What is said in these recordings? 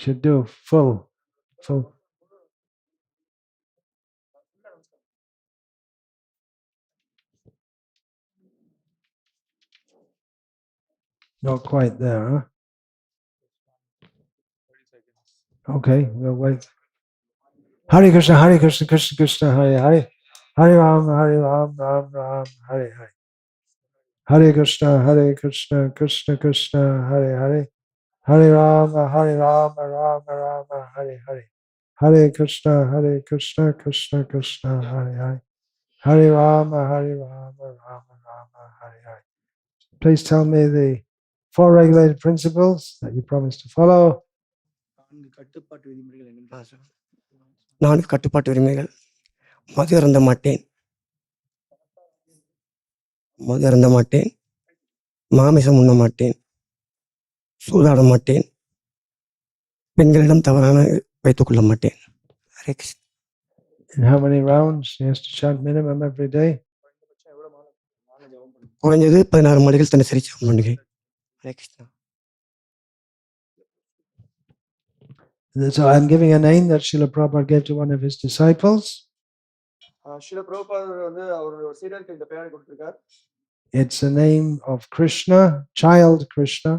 Should do full. Not quite there, huh? Okay, we'll wait. Hare Krishna, Krishna Krishna, Hare Hare. Hare Ram, Ram Ram, Hare Hare. Hare Krishna, Krishna Krishna, Hare Hare. Hare Ram, Ram Ram, Hare Hare. Hare Krishna, Krishna Krishna, Hare Hare. Hare Ram, Ram Ram, Hare Hare. Please tell me the 4 regulated principles that you promised to follow. 4 கட்டுப்பாட்டு விதிமுறைகள். மது அருந்த மாட்டேன், மாமிசம் உண்ண மாட்டேன், சூதாட மாட்டேன், பெண்களிடம் தவறான வைத்துக் கொள்ள மாட்டேன். Hare Krishna. And how many rounds? He has to chant minimum every day. குறைஞ்சது 16 மாலைகள் தினசரி ஜெபம் பண்ணுகிறேன். Hare Krishna. So I'm giving a name that Srila Prabhupada gave to one of his disciples. Srila Prabhupada வந்து அவர் சீடருக்கு இந்த பெயரை கொடுத்திருக்கார். It's a name of Krishna, child Krishna,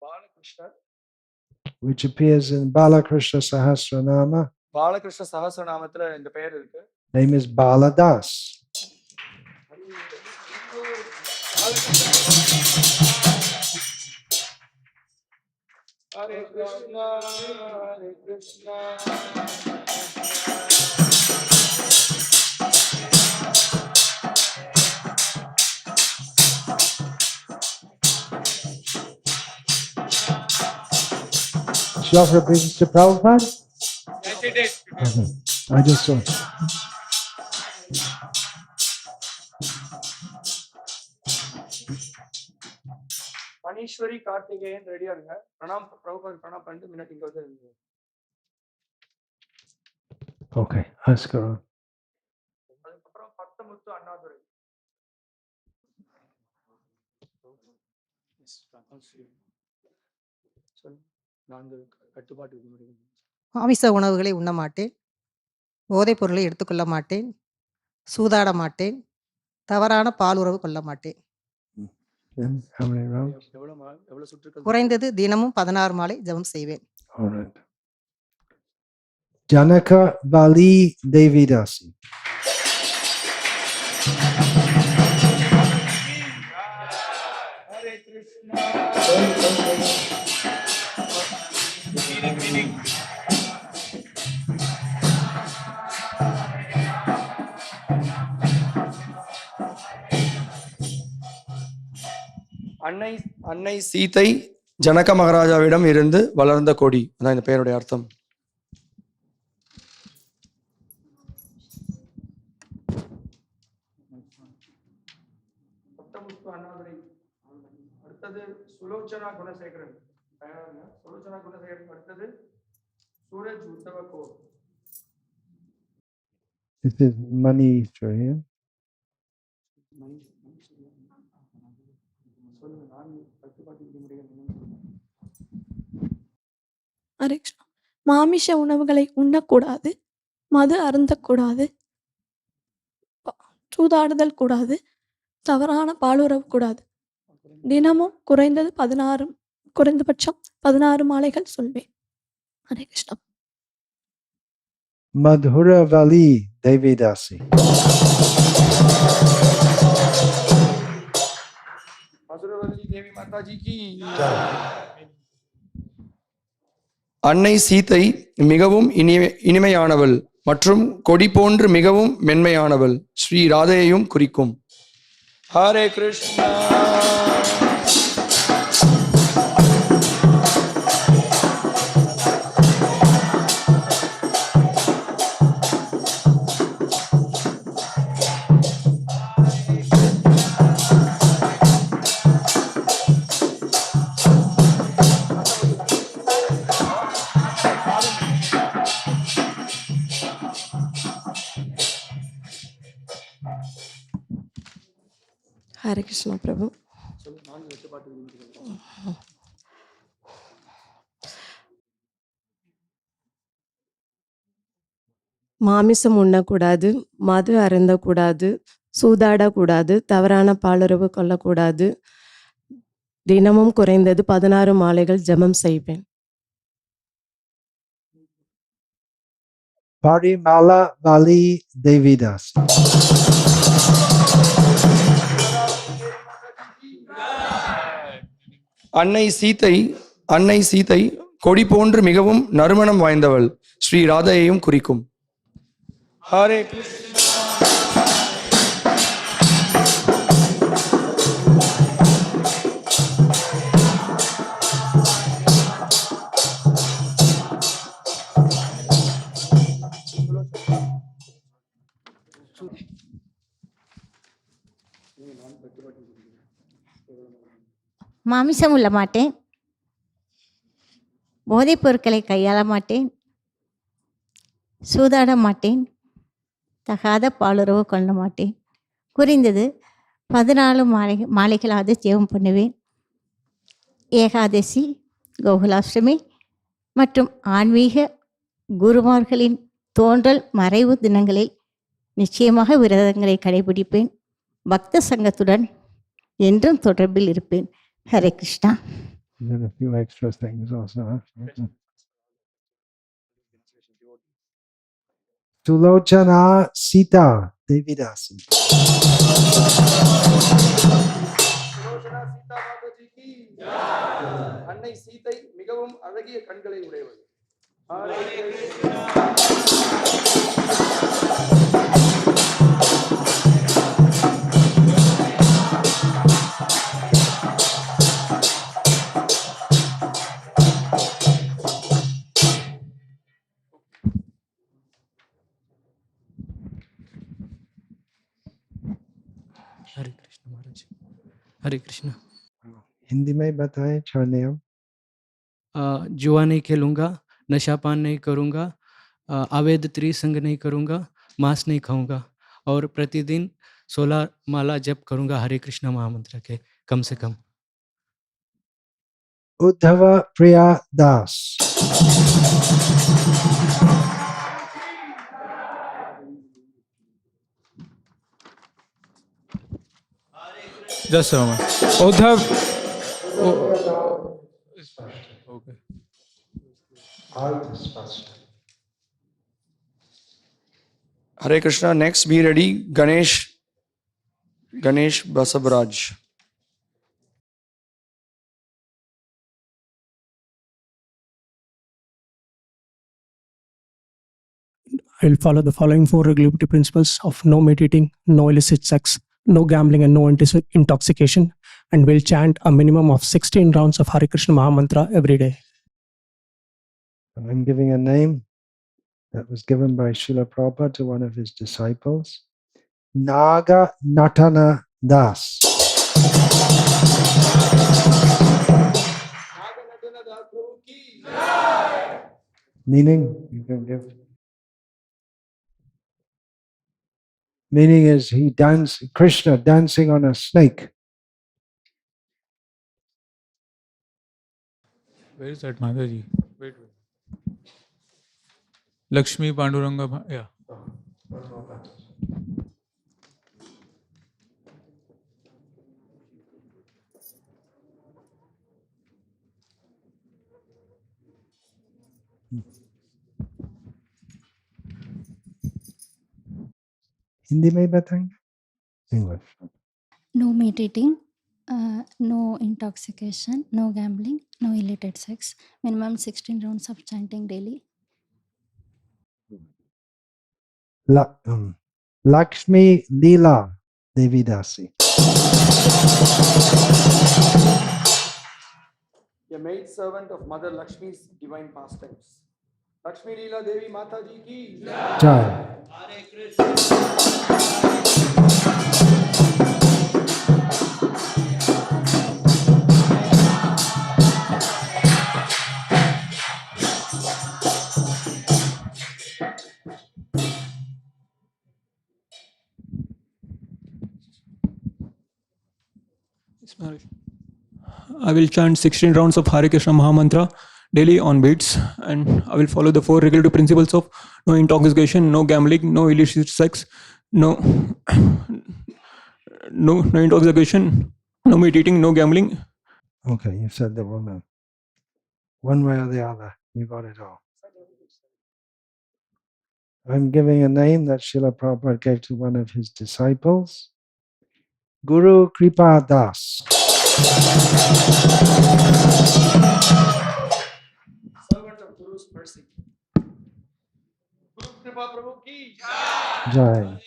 Balakrishna, which appears in Balakrishna Sahasranama. Balakrishna Sahasranamathila இந்த பெயர் இருக்கு. Name is Baladas. Hare Krishna, Hare Krishna. She offered business to Prabhupada? Yes, it is. Okay. I just saw. Manishwari Karthikeyan ரெடியா இருங்க. பிரணாம் பிரபுபாத் பிரணாம் பண்ணிட்டு minute இங்க வந்து. Okay, ISKCON. அதுக்கப்புறம் பத்தமுத்து அண்ணாதுரை. கட்டுப்பாட்டு விதிமுறைகள். மாமிச உணவுகளை உண்ண மாட்டேன், போதைப் பொருளை எடுத்துக்கொள்ள மாட்டேன், சூதாட மாட்டேன், தவறான பாலுறவு கொள்ள மாட்டேன். How many rounds? எவ்வளவு சுற்றுக்கள்? குறைந்தது தினமும் 16 மாலை ஜெபம் செய்வேன். All right. Janaka Bali Devidasi. Hare Krishna. அன்னை சீதை ஜனக மகாராஜாவிடம் இருந்து வளர்ந்த கொடி. அதான் இந்த பெயருடைய அர்த்தம். அடுத்தது சுலோச்சனா குணசேகரன். சுலோச்சனா குணசேகரன் அடுத்தது சூரஜ் உத்தவ கோர். This is Manisha here. Hare Krishna. மாமிச உணவுகளை உண்ணக்கூடாது, மது அருந்தக்கூடாது, சூதாடுதல் கூடாது, தவறான பாலுறவு கூடாது. தினமும் குறைந்தபட்சம் 16 மாலைகள் சொல்வேன். Hare Krishna. Madhura Vali Devidasi. Madhuravalli தேவி மாதாஜி கி. அன்னை சீதை மிகவும் இனிமையானவள் மற்றும் கொடி போன்று மிகவும் மென்மையானவள். ஸ்ரீ ராதையையும் குறிக்கும். ஹரே கிருஷ்ணா. ஹரே கிருஷ்ணா பிரபு. மாமிசம் உண்ணக்கூடாது, மது அருந்தக்கூடாது, சூதாடக்கூடாது, தவறான பாலுறவு கொள்ளக்கூடாது. தினமும் குறைந்தது 16 மாலைகள் ஜெபம் செய்வேன். Parimala Vali Devidas. அன்னை சீதை கொடி போன்று மிகவும் நறுமணம் வாய்ந்தவள். ஸ்ரீ ராதையையும் குறிக்கும். ஹரே மாமிசம் உள்ள மாட்டேன், போதைப் பொருட்களை கையாள மாட்டேன், சூதாட மாட்டேன், தகாத பாலுறவு கொள்ள மாட்டேன். குறைந்தது 14 மாலைகளாவது ஜெபம் பண்ணுவேன். ஏகாதசி, கோகுலாஷ்டமி மற்றும் ஆன்மீக குருமார்களின் தோன்றல் மறைவு தினங்களில் நிச்சயமாக விரதங்களை கடைபிடிப்பேன். பக்த சங்கத்துடன் என்றும் தொடர்பில் இருப்பேன். Hare Krishna. And then a few extra things also. Sulochana Sita Devidasi. அன்னை சீதை மிகவும் அழகிய கண்களை உடையவள். हरे कृष्ण महाराज, हरे कृष्ण। हिंदी में बताएं चार नियम। जुआ नहीं खेलूंगा, नशा पान नहीं करूंगा, अवैध त्रिसंग नहीं करूंगा, मांस नहीं खाऊंगा और प्रतिदिन 16 माला जप करूंगा हरे कृष्ण महामंत्र के कम से कम। Uddhava Priya Das. Just a moment. Uddhav. Okay. Hare Krishna. Next, be ready. Ganesh Basabraj. I will follow the following 4 regulatory principles of no meditating, no illicit sex, no gambling, and no intoxication, and will chant a minimum of 16 rounds of Hare Krishna Mahamantra every day. I'm giving a name that was given by Srila Prabhupada to one of his disciples, Naga Natana Das. Meaning, you can give. Meaning is Krishna dancing on a snake. Where is that, Mataji? Wait. Lakshmi Panduranga. Yeah. Hindi में बताएंगे? English. No meditating, no intoxication, no gambling, no illicit sex, minimum 16 rounds of chanting daily. Lakshmi Leela Devidasi. A maid servant of Mother Lakshmi's divine pastimes. Lakshmi Leela Devi Mataji ki Jai. Hare Krishna. I will chant 16 rounds of Hare Krishna Mahamantra daily on beats, and I will follow the 4 regulative principles of no intoxication, no gambling, no illicit sex, no intoxication, no meat eating, no gambling. Okay, you said the woman. One way or the other, you got it all. I'm giving a name that Srila Prabhupada gave to one of his disciples, Guru Kripa Das. Servant of Guru's mercy. Guru Kripa Prabhu ki Jai.